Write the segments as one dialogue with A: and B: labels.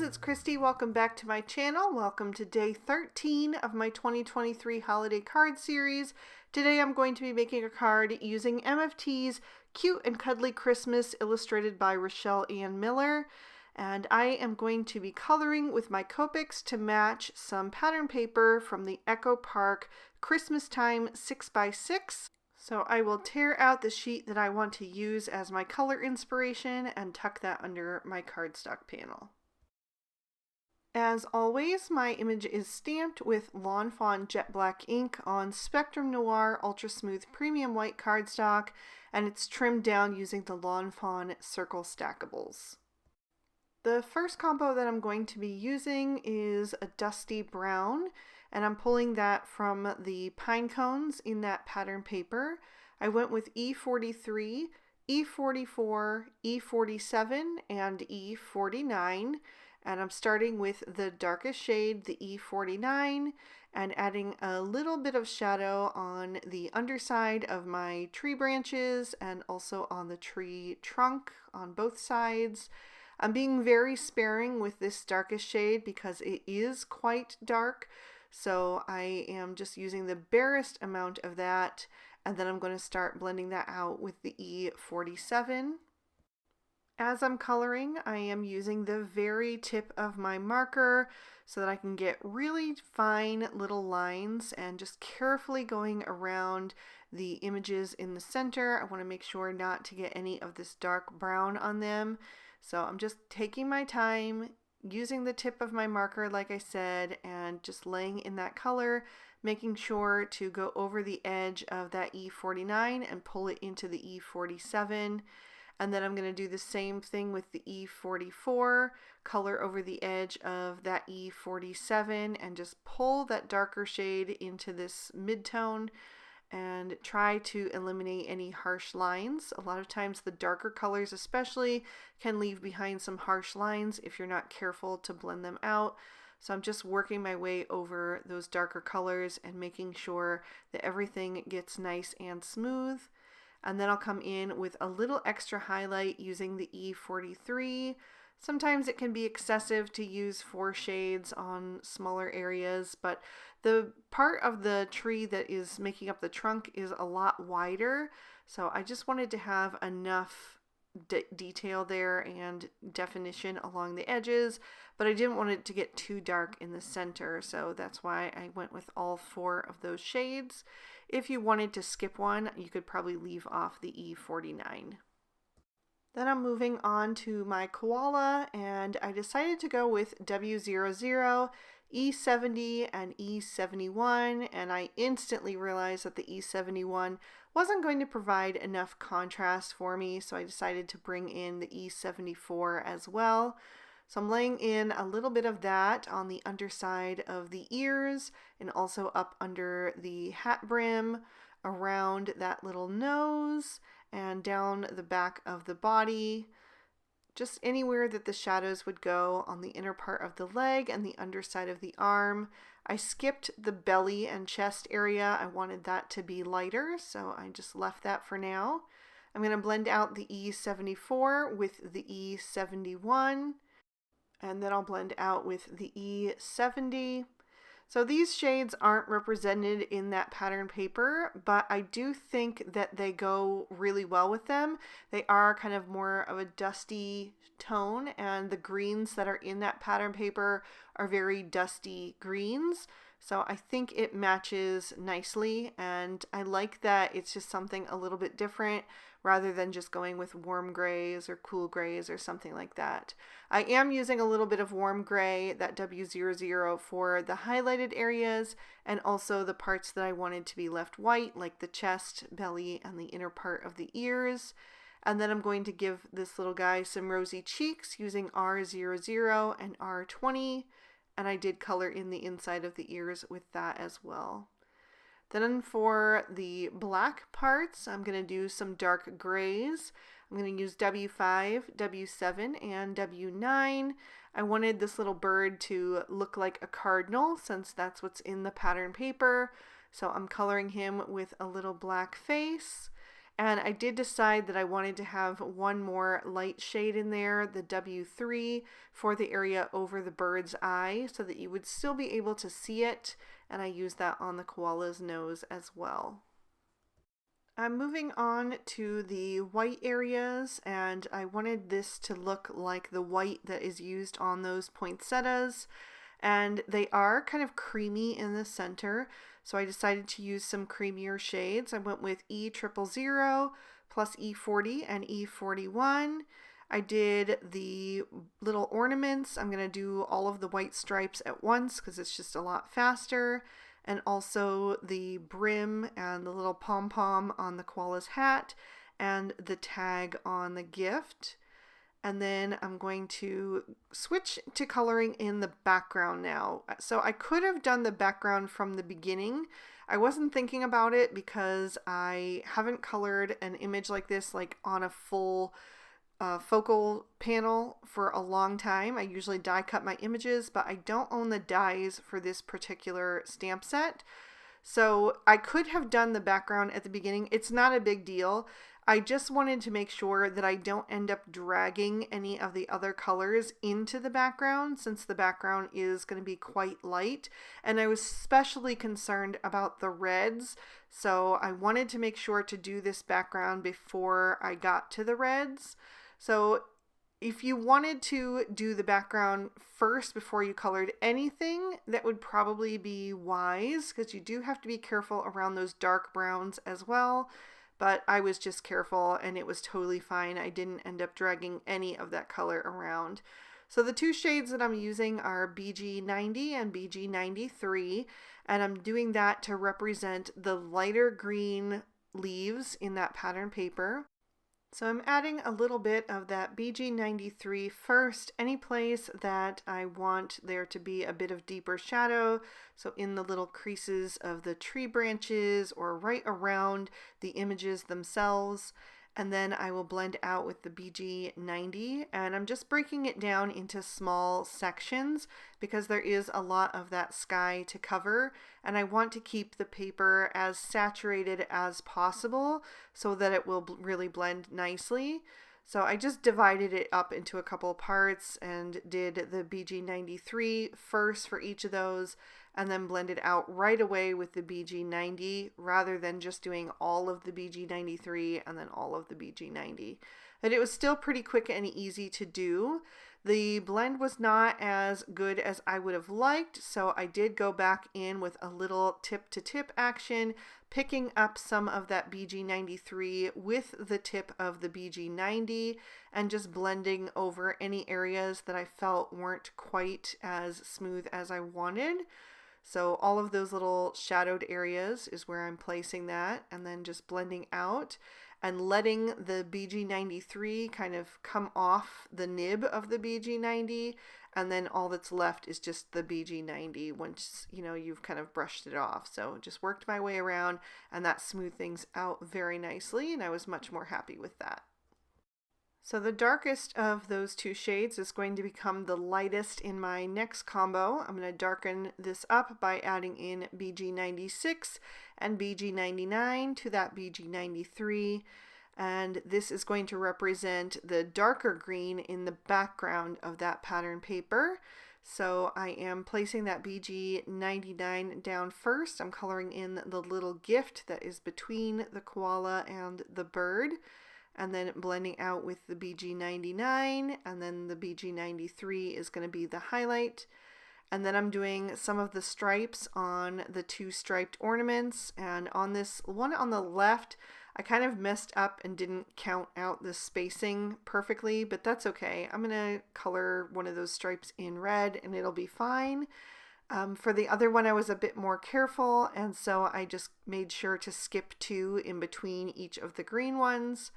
A: it's Christy. Welcome back to my channel. Welcome to day 13 of my 2023 holiday card series. Today I'm going to be making a card using MFT's Cute and Cuddly Christmas illustrated by Rochelle Ann Miller. And I am going to be coloring with my Copics to match some pattern paper from the Echo Park Christmas Time 6x6. So I will tear out the sheet that I want to use as my color inspiration and tuck that under my cardstock panel. As always, my image is stamped with Lawn Fawn Jet Black ink on Spectrum Noir Ultra Smooth Premium White cardstock, and it's trimmed down using the Lawn Fawn Circle Stackables. The first combo that I'm going to be using is a dusty brown, and I'm pulling that from the pine cones in that pattern paper. I went with E43, E44, E47, and E49. And I'm starting with the darkest shade, the E49, and adding a little bit of shadow on the underside of my tree branches and also on the tree trunk on both sides. I'm being very sparing with this darkest shade because it is quite dark, so I am just using the barest amount of that, and then I'm going to start blending that out with the E47. As I'm coloring, I am using the very tip of my marker so that I can get really fine little lines and just carefully going around the images in the center. I want to make sure not to get any of this dark brown on them. So I'm just taking my time, using the tip of my marker like I said, and just laying in that color, making sure to go over the edge of that E49 and pull it into the E47. And then I'm going to do the same thing with the E44, color over the edge of that E47 and just pull that darker shade into this mid-tone and try to eliminate any harsh lines. A lot of times the darker colors especially can leave behind some harsh lines if you're not careful to blend them out. So I'm just working my way over those darker colors and making sure that everything gets nice and smooth. And then I'll come in with a little extra highlight using the E43. Sometimes it can be excessive to use 4 shades on smaller areas, but the part of the tree that is making up the trunk is a lot wider, so I just wanted to have enough detail there and definition along the edges, but I didn't want it to get too dark in the center, so that's why I went with all 4 of those shades. If you wanted to skip one, you could probably leave off the E49. Then I'm moving on to my koala, and I decided to go with W00, E70, and E71, and I instantly realized that the E71 wasn't going to provide enough contrast for me, so I decided to bring in the E74 as well. So I'm laying in a little bit of that on the underside of the ears and also up under the hat brim, around that little nose, and down the back of the body. Just anywhere that the shadows would go on the inner part of the leg and the underside of the arm. I skipped the belly and chest area. I wanted that to be lighter, so I just left that for now. I'm going to blend out the E74 with the E71. And then I'll blend out with the E70. So these shades aren't represented in that pattern paper, but I do think that they go really well with them. They are kind of more of a dusty tone, and the greens that are in that pattern paper are very dusty greens. So I think it matches nicely, and I like that it's just something a little bit different rather than just going with warm grays or cool grays or something like that. I am using a little bit of warm gray, that W00, for the highlighted areas and also the parts that I wanted to be left white, like the chest, belly, and the inner part of the ears. And then I'm going to give this little guy some rosy cheeks using R00 and R20. And I did color in the inside of the ears with that as well. Then for the black parts, I'm going to do some dark grays. I'm going to use W5, W7, and W9. I wanted this little bird to look like a cardinal since that's what's in the pattern paper. So I'm coloring him with a little black face. And I did decide that I wanted to have one more light shade in there, the W3, for the area over the bird's eye so that you would still be able to see it. And I used that on the koala's nose as well. I'm moving on to the white areas, and I wanted this to look like the white that is used on those poinsettias, and they are kind of creamy in the center, so I decided to use some creamier shades. I went with E000 plus E40 and E41. I did the little ornaments. I'm going to do all of the white stripes at once because it's just a lot faster. And also the brim and the little pom-pom on the koala's hat and the tag on the gift. And then I'm going to switch to coloring in the background now. So I could have done the background from the beginning. I wasn't thinking about it because I haven't colored an image like this like on a full focal panel for a long time. I usually die cut my images, but I don't own the dies for this particular stamp set. So I could have done the background at the beginning. It's not a big deal. I just wanted to make sure that I don't end up dragging any of the other colors into the background since the background is going to be quite light. And I was especially concerned about the reds. So I wanted to make sure to do this background before I got to the reds. So if you wanted to do the background first before you colored anything, that would probably be wise because you do have to be careful around those dark browns as well. But I was just careful and it was totally fine. I didn't end up dragging any of that color around. So the two shades that I'm using are BG90 and BG93, and I'm doing that to represent the lighter green leaves in that pattern paper. So I'm adding a little bit of that BG93 first, any place that I want there to be a bit of deeper shadow. So in the little creases of the tree branches or right around the images themselves. And then I will blend out with the BG90, and I'm just breaking it down into small sections because there is a lot of that sky to cover, and I want to keep the paper as saturated as possible so that it will really blend nicely. So I just divided it up into a couple parts and did the BG93 first for each of those, and then blended out right away with the BG90 rather than just doing all of the BG93 and then all of the BG90. And it was still pretty quick and easy to do. The blend was not as good as I would have liked, so I did go back in with a little tip-to-tip action, picking up some of that BG93 with the tip of the BG90 and just blending over any areas that I felt weren't quite as smooth as I wanted. So all of those little shadowed areas is where I'm placing that, and then just blending out and letting the BG93 kind of come off the nib of the BG90, and then all that's left is just the BG90 once you've kind of brushed it off. So just worked my way around, and that smoothed things out very nicely, and I was much more happy with that. So the darkest of those two shades is going to become the lightest in my next combo. I'm going to darken this up by adding in BG96 and BG99 to that BG93. And this is going to represent the darker green in the background of that pattern paper. So I am placing that BG99 down first. I'm coloring in the little gift that is between the koala and the bird, and then blending out with the BG99, and then the BG93 is going to be the highlight. And then I'm doing some of the stripes on the two striped ornaments, and on this one on the left, I kind of messed up and didn't count out the spacing perfectly, but that's okay. I'm going to color one of those stripes in red and it'll be fine. For the other one, I was a bit more careful, and so I just made sure to skip two in between each of the green ones.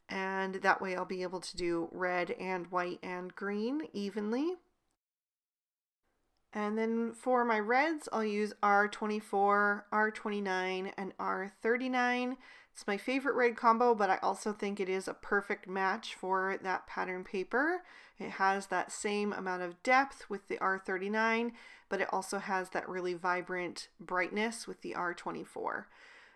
A: And that way I'll be able to do red and white and green evenly. And then for my reds, I'll use R24, R29, and R39. It's my favorite red combo, but I also think it is a perfect match for that pattern paper. It has that same amount of depth with the R39, but it also has that really vibrant brightness with the R24.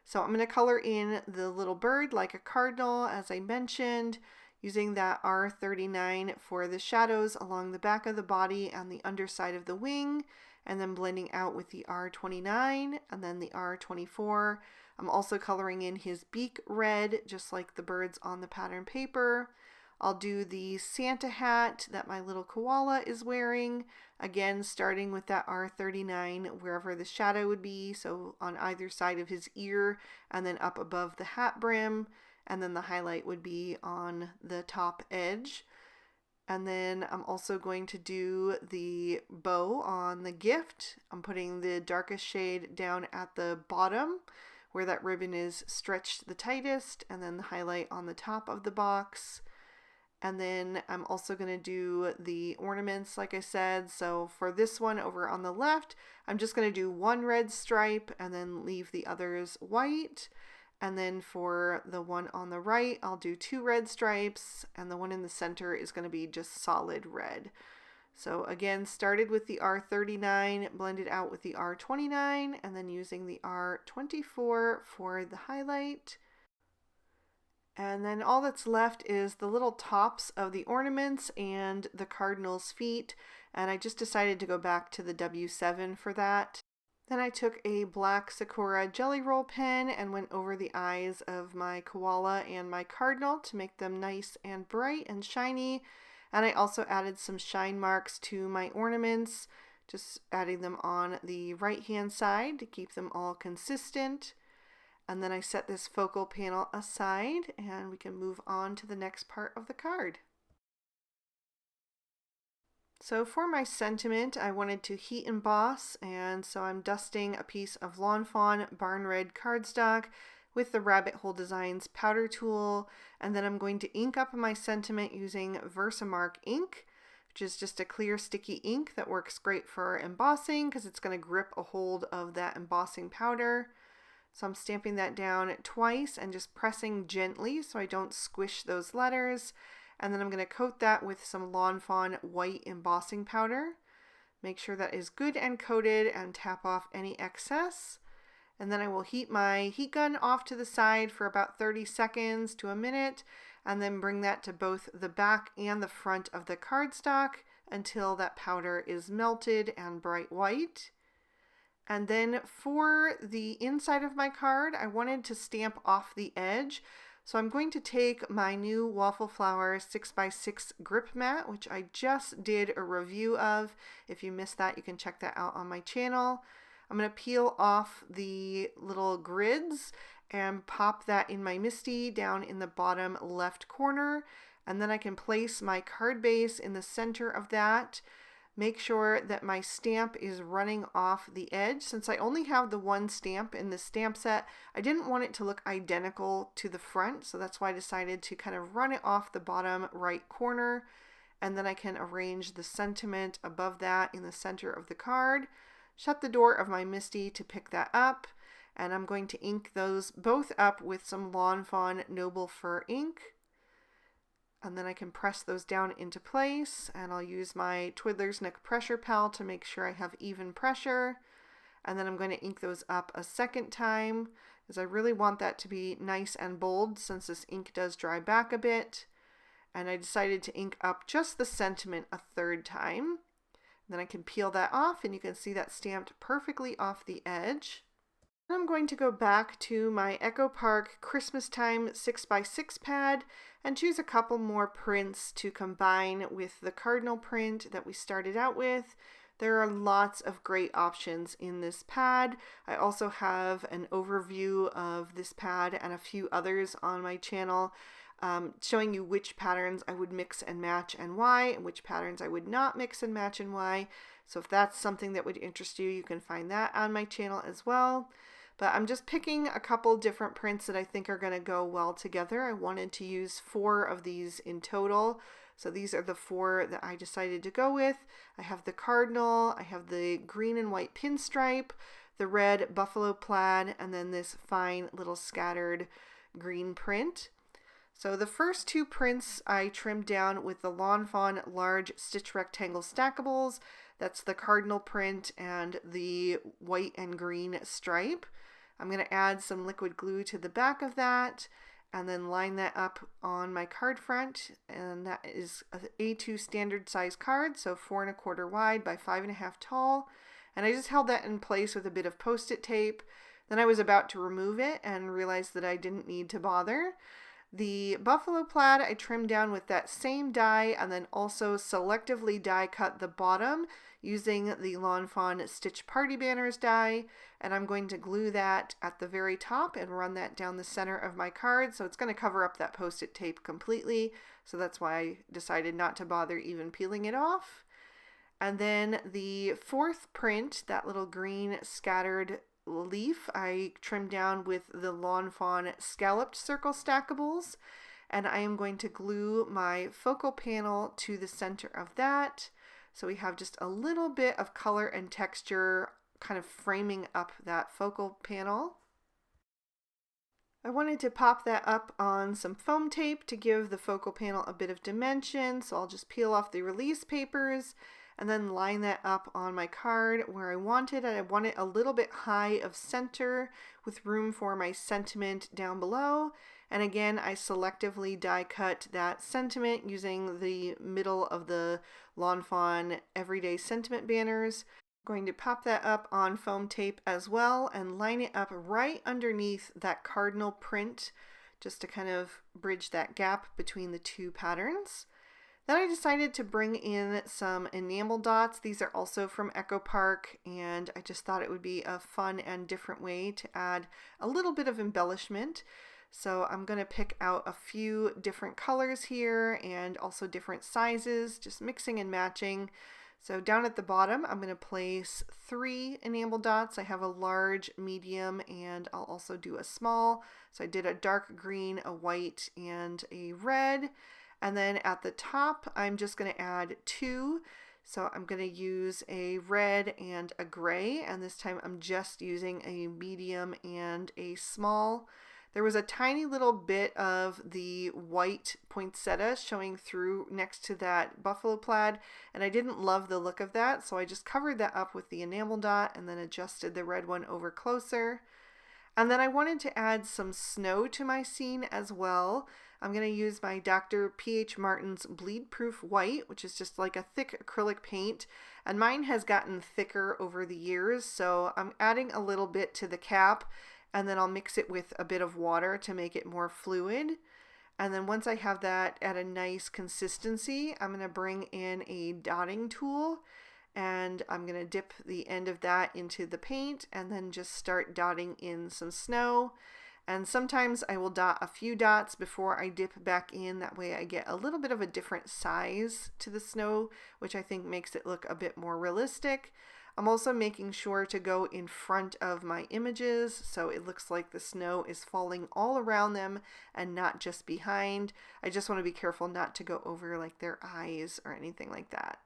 A: So I'm going to color in the little bird like a cardinal, as I mentioned, using that R39 for the shadows along the back of the body and the underside of the wing, and then blending out with the R29 and then the R24. I'm also coloring in his beak red, just like the birds on the pattern paper. I'll do the Santa hat that my little koala is wearing, again starting with that R39 wherever the shadow would be, so on either side of his ear and then up above the hat brim, and then the highlight would be on the top edge. And then I'm also going to do the bow on the gift. I'm putting the darkest shade down at the bottom where that ribbon is stretched the tightest, and then the highlight on the top of the box. And then I'm also going to do the ornaments, like I said. So for this one over on the left, I'm just going to do one red stripe and then leave the others white. And then for the one on the right, I'll do 2 red stripes, and the one in the center is going to be just solid red. So again, started with the R39, blended out with the R29, and then using the R24 for the highlight. And then all that's left is the little tops of the ornaments and the cardinal's feet, and I just decided to go back to the W7 for that. Then I took a black Sakura Jelly Roll pen and went over the eyes of my koala and my cardinal to make them nice and bright and shiny. And I also added some shine marks to my ornaments, just adding them on the right hand side to keep them all consistent. And then I set this focal panel aside and we can move on to the next part of the card. So for my sentiment, I wanted to heat emboss, and so I'm dusting a piece of Lawn Fawn Barn Red cardstock with the Rabbit Hole Designs powder tool, and then I'm going to ink up my sentiment using Versamark ink, which is just a clear sticky ink that works great for embossing because it's going to grip a hold of that embossing powder. So I'm stamping that down twice and just pressing gently so I don't squish those letters. And then I'm going to coat that with some Lawn Fawn white embossing powder. Make sure that is good and coated and tap off any excess. And then I will heat my heat gun off to the side for about 30 seconds to a minute, and then bring that to both the back and the front of the cardstock until that powder is melted and bright white. And then for the inside of my card, I wanted to stamp off the edge. So I'm going to take my new Waffle Flower 6x6 grip mat, which I just did a review of. If you missed that, you can check that out on my channel. I'm going to peel off the little grids and pop that in my MISTI down in the bottom left corner. And then I can place my card base in the center of that. Make sure that my stamp is running off the edge. Since I only have the one stamp in the stamp set, I didn't want it to look identical to the front, so that's why I decided to kind of run it off the bottom right corner, and then I can arrange the sentiment above that in the center of the card. Shut the door of my MISTI to pick that up, and I'm going to ink those both up with some Lawn Fawn Noble Fur ink. And then I can press those down into place, and I'll use my Twiddler's Neck pressure pal to make sure I have even pressure. And then I'm going to ink those up a second time, as I really want that to be nice and bold since this ink does dry back a bit. And I decided to ink up just the sentiment a third time. And then I can peel that off, and you can see that stamped perfectly off the edge. I'm going to go back to my Echo Park Christmas Time 6x6 pad and choose a couple more prints to combine with the cardinal print that we started out with. There are lots of great options in this pad. I also have an overview of this pad and a few others on my channel, showing you which patterns I would mix and match and why, and which patterns I would not mix and match and why. So if that's something that would interest you, you can find that on my channel as well. But I'm just picking a couple different prints that I think are going to go well together. I wanted to use 4 of these in total. So these are the 4 that I decided to go with. I have the cardinal, I have the green and white pinstripe, the red buffalo plaid, and then this fine little scattered green print. So the first 2 prints I trimmed down with the Lawn Fawn large stitch rectangle stackables. That's the cardinal print and the white and green stripe. I'm going to add some liquid glue to the back of that and then line that up on my card front. And that is a A2 standard size card, so 4 1/4 wide by 5 1/2 tall. And I just held that in place with a bit of Post-it tape. Then I was about to remove it and realized that I didn't need to bother. The buffalo plaid I trimmed down with that same die and then also selectively die cut the bottom using the Lawn Fawn Stitch Party Banners die, and I'm going to glue that at the very top and run that down the center of my card, so it's going to cover up that Post-it tape completely, so that's why I decided not to bother even peeling it off. And then the fourth print, that little green scattered leaf, I trimmed down with the Lawn Fawn Scalloped Circle Stackables, and I am going to glue my focal panel to the center of that. So we have just a little bit of color and texture kind of framing up that focal panel. I wanted to pop that up on some foam tape to give the focal panel a bit of dimension, so I'll just peel off the release papers and then line that up on my card where I wanted it. I want it a little bit high of center with room for my sentiment down below. And again, I selectively die cut that sentiment using the middle of the Lawn Fawn Everyday Sentiment banners. I'm going to pop that up on foam tape as well and line it up right underneath that cardinal print just to kind of bridge that gap between the two patterns. Then I decided to bring in some enamel dots. These are also from Echo Park, and I just thought it would be a fun and different way to add a little bit of embellishment. So I'm going to pick out a few different colors here and also different sizes, just mixing and matching. So down at the bottom, I'm going to place 3 enamel dots. I have a large, medium, and I'll also do a small. So I did a dark green, a white, and a red. And then at the top, I'm just going to add 2. So I'm going to use a red and a gray, and this time I'm just using a medium and a small. There was a tiny little bit of the white poinsettia showing through next to that buffalo plaid, and I didn't love the look of that, so I just covered that up with the enamel dot and then adjusted the red one over closer. And then I wanted to add some snow to my scene as well. I'm going to use my Dr. P.H. Martin's Bleed Proof White, which is just like a thick acrylic paint, and mine has gotten thicker over the years, so I'm adding a little bit to the cap, and then I'll mix it with a bit of water to make it more fluid. And then once I have that at a nice consistency, I'm going to bring in a dotting tool, and I'm going to dip the end of that into the paint and then just start dotting in some snow. And sometimes I will dot a few dots before I dip back in. That way I get a little bit of a different size to the snow, which I think makes it look a bit more realistic. I'm also making sure to go in front of my images so it looks like the snow is falling all around them and not just behind. I just want to be careful not to go over like their eyes or anything like that.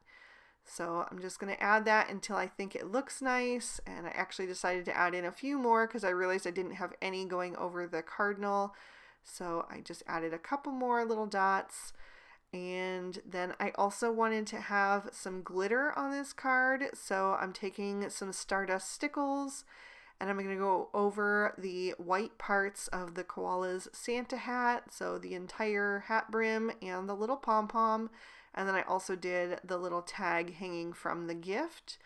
A: So I'm just going to add that until I think it looks nice, and I actually decided to add in a few more because I realized I didn't have any going over the cardinal, so I just added a couple more little dots. And then I also wanted to have some glitter on this card, so I'm taking some Stardust Stickles and I'm going to go over the white parts of the koala's Santa hat, so the entire hat brim and the little pom-pom. And then I also did the little tag hanging from the gift.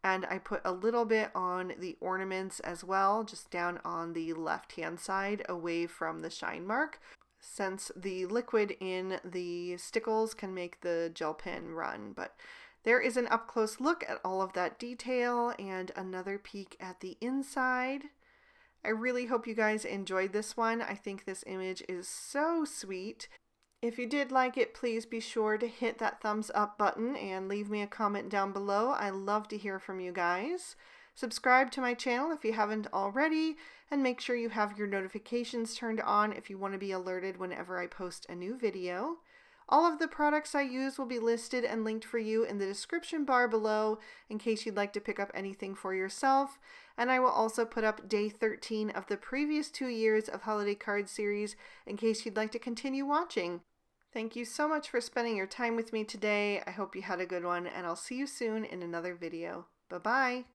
A: And I put a little bit on the ornaments as well, just down on the left-hand side away from the shine mark, since the liquid in the stickles can make the gel pen run. But there is an up-close look at all of that detail and another peek at the inside. I really hope you guys enjoyed this one. I think this image is so sweet. If you did like it, please be sure to hit that thumbs up button and leave me a comment down below. I love to hear from you guys. Subscribe to my channel if you haven't already, and make sure you have your notifications turned on if you want to be alerted whenever I post a new video. All of the products I use will be listed and linked for you in the description bar below in case you'd like to pick up anything for yourself. And I will also put up day 13 of the previous 2 years of holiday card series in case you'd like to continue watching. Thank you so much for spending your time with me today. I hope you had a good one, and I'll see you soon in another video. Bye-bye.